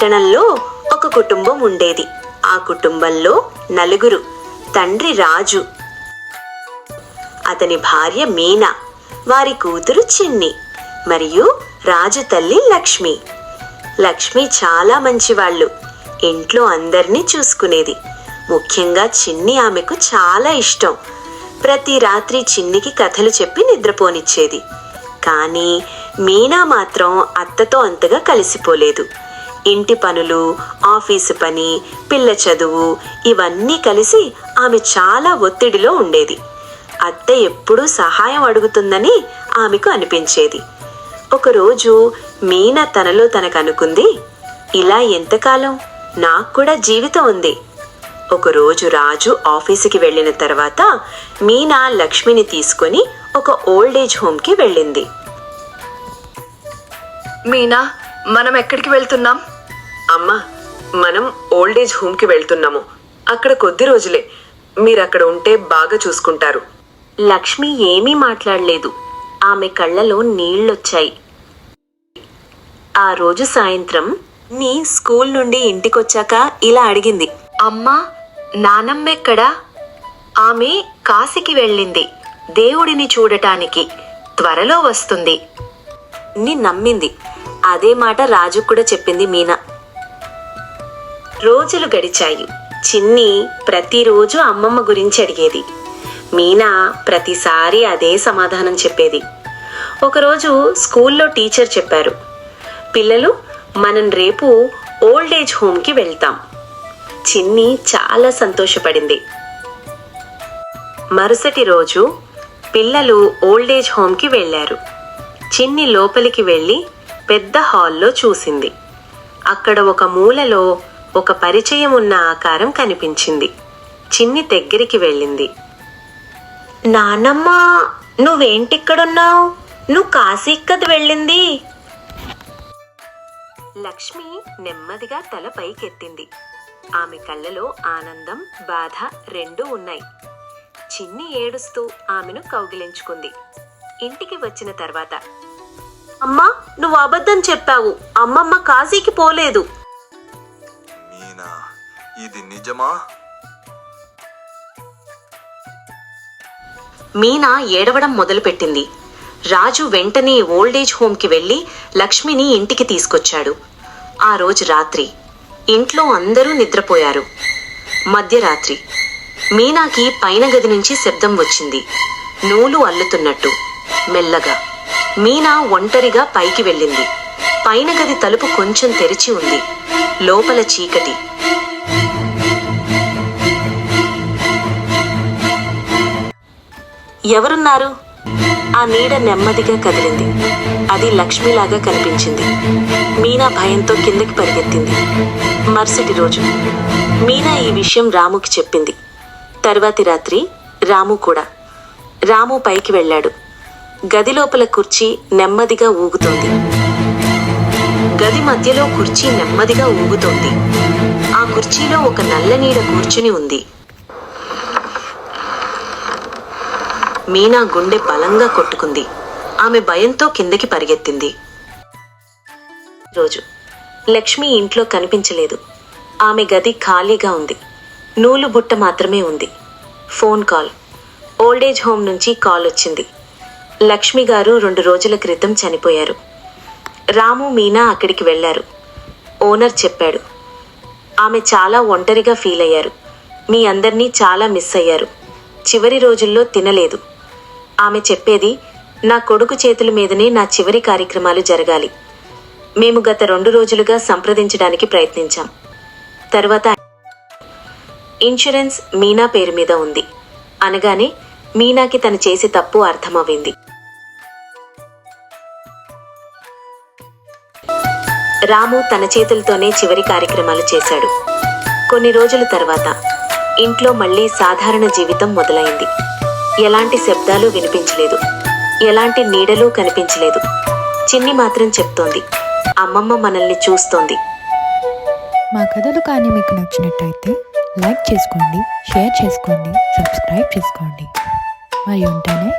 పట్టణంలో ఒక కుటుంబం ఉండేది. ఆ కుటుంబంలో నలుగురు. తండ్రి రాజు, అతని భార్య మీనా, వారి కూతురు చిన్ని మరియు రాజు తల్లి లక్ష్మి. లక్ష్మి చాలా మంచివాళ్ళు. ఇంట్లో అందర్నీ చూసుకునేది. ముఖ్యంగా చిన్ని ఆమెకు చాలా ఇష్టం. ప్రతి రాత్రి చిన్నికి కథలు చెప్పి నిద్రపోనిచ్చేది. కానీ మీనా మాత్రం అత్తతో అంతగా కలిసిపోలేదు. ఇంటి పనులు, ఆఫీసు పని, పిల్ల చదువు ఇవన్నీ కలిసి ఆమె చాలా ఒత్తిడిలో ఉండేది. అత్త ఎప్పుడూ సహాయం అడుగుతుందని ఆమెకు అనిపించేది. ఒకరోజు మీనా తనలో తనకనుకుంది, ఇలా ఎంతకాలం, నాకు కూడా జీవితం ఉంది. ఒకరోజు రాజు ఆఫీసుకి వెళ్ళిన తర్వాత మీనా లక్ష్మిని తీసుకొని ఒక ఓల్డేజ్ హోమ్కి వెళ్ళింది. మీనా, మనం ఎక్కడికి వెళ్తున్నాం? అమ్మా, మనం ఓల్డేజ్ హోమ్కి వెళ్తున్నాము. అక్కడ కొద్ది రోజులే. మీరక్కడ ఉంటే బాగా చూసుకుంటారు. లక్ష్మి ఏమీ మాట్లాడలేదు. ఆమె కళ్ళలో నీళ్లొచ్చాయి. ఆ రోజు సాయంత్రం నీ స్కూల్ నుండి ఇంటికొచ్చాక ఇలా అడిగింది, అమ్మా, నానమ్మెక్కడా? ఆమె కాశీకి వెళ్ళింది, దేవుడిని చూడటానికి. త్వరలో వస్తుంది. ని నమ్మింది. అదే మాట రాజు కూడా చెప్పింది మీనా. రోజులు గడిచాయి. చిన్ని ప్రతిరోజు అమ్మమ్మ గురించి అడిగేది. మీనా ప్రతిసారి అదే సమాధానం చెప్పేది. ఒకరోజు స్కూల్లో టీచర్ చెప్పారు, పిల్లలు, మనం రేపు ఓల్డేజ్ హోమ్కి వెళ్తాం. చిన్ని చాలా సంతోషపడింది. మరుసటి రోజు పిల్లలు ఓల్డేజ్ హోమ్కి వెళ్ళారు. చిన్ని లోపలికి వెళ్ళి పెద్ద హాల్లో చూసింది. అక్కడ ఒక మూలలో ఒక పరిచయం ఉన్న ఆకారం కనిపించింది. చిన్ని దగ్గరికి వెళ్ళింది. నానమ్మ, నువ్వేంటిక్కడున్నావు? నువ్వు కాశీకి కదా వెళ్ళింది. లక్ష్మి నెమ్మదిగా తల పైకెత్తింది. ఆమె కళ్ళలో ఆనందం, బాధ రెండూ ఉన్నాయి. చిన్ని ఏడుస్తూ ఆమెను కౌగిలించుకుంది. ఇంటికి వచ్చిన తర్వాత, అమ్మా, నువ్వు అబద్ధం చెప్పావు. అమ్మమ్మ కాశీకి పోలేదు. మీనా, ఇది నిజమా? మీనా ఏడవడం మొదలుపెట్టింది. రాజు వెంటనే ఓల్డేజ్ హోమ్కి వెళ్ళి లక్ష్మిని ఇంటికి తీసుకొచ్చాడు. ఆ రోజు రాత్రి ఇంట్లో అందరూ నిద్రపోయారు. మధ్యరాత్రి మీనాకి పైన గది నుంచి శబ్దం వచ్చింది, నూలు అల్లుతున్నట్టు. మెల్లగా మీనా ఒంటరిగా పైకి వెళ్ళింది. పైన గది తలుపు కొంచెం తెరిచి ఉంది. లోపల చీకటి. ఎవరున్నారు? ఆ నీడ నెమ్మదిగా కదిలింది. అది లక్ష్మిలాగా కనిపించింది. మీనా భయంతో కిందకి పరిగెత్తింది. మరుసటి రోజు మీనా ఈ విషయం రాముకి చెప్పింది. తర్వాతి రాత్రి రాము కూడా. రాము పైకి వెళ్ళాడు. గది లోపల కుర్చీ నెమ్మదిగా ఊగుతోంది. గది మధ్యలో కుర్చీ నెమ్మదిగా ఊగుతోంది. ఆ కుర్చీలో ఒక నల్ల నీడ కూర్చుని ఉంది. మీనా గుండె బలంగా కొట్టుకుంది. ఆమె భయంతో కిందకి పరిగెత్తింది. రోజు లక్ష్మి ఇంట్లో కనిపించలేదు. ఆమె గది ఖాళీగా ఉంది. నూలు బుట్ట మాత్రమే ఉంది. Phone call. ఓల్డేజ్ హోమ్ నుంచి కాల్ వచ్చింది. లక్ష్మి గారు 2 రోజుల క్రితం చనిపోయారు. రాము, మీనా అక్కడికి వెళ్లారు. ఓనర్ చెప్పాడు, ఆమె చాలా ఒంటరిగా ఫీల్ అయ్యారు. మీ అందర్నీ చాలా మిస్ అయ్యారు. చివరి రోజుల్లో తినలేదు. ఆమె చెప్పేది, నా కొడుకు చేతుల మీదనే నా చివరి కార్యక్రమాలు జరగాలి. మేము గత 2 రోజులుగా సంప్రదించడానికి ప్రయత్నించాం. తర్వాత ఇన్సూరెన్స్ మీనా పేరు మీద ఉంది అనగానే మీనాకి తను చేసే తప్పు అర్థమవుంది. రాము తన చేతులతోనే చివరి కార్యక్రమాలు చేశాడు. కొన్ని రోజుల తర్వాత ఇంట్లో మళ్ళీ సాధారణ జీవితం మొదలైంది. ఎలాంటి శబ్దాలు వినిపించలేదు. ఎలాంటి నీడలు కనిపించలేదు. చిన్ని మాత్రం చెప్తోంది, అమ్మమ్మ మనల్ని చూస్తోంది. మా కథలు కానీ మీకు నచ్చినట్టయితే లైక్ చేసుకోండి, షేర్ చేసుకోండి, సబ్స్క్రైబ్ చేసుకోండి. మరి ఉంటానే.